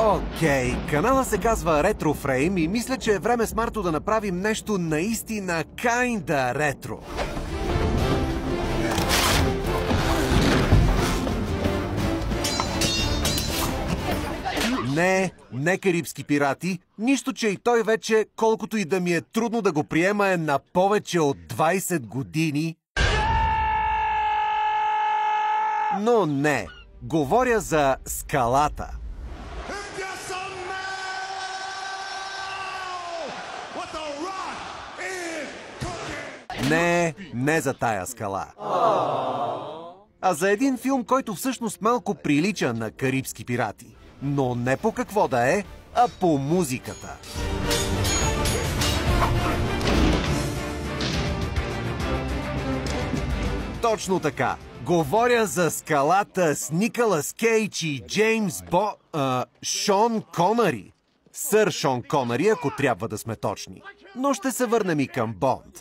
Окей, канала се казва Retro Frame и мисля, че е време с Марто да направим нещо наистина kinda ретро. Не Карибски пирати, нищо, че и той вече, колкото и да ми е трудно да го приема, е на повече от 20 години. Но не, говоря за Скалата. Не за тая скала. А за един филм, който всъщност малко прилича на Карибски пирати. Но не по какво да е, а по музиката. Точно така. Говоря за Скалата с Николас Кейдж и Шон Конъри. Сър Шон Конъри, ако трябва да сме точни. Но ще се върнем и към Бонд.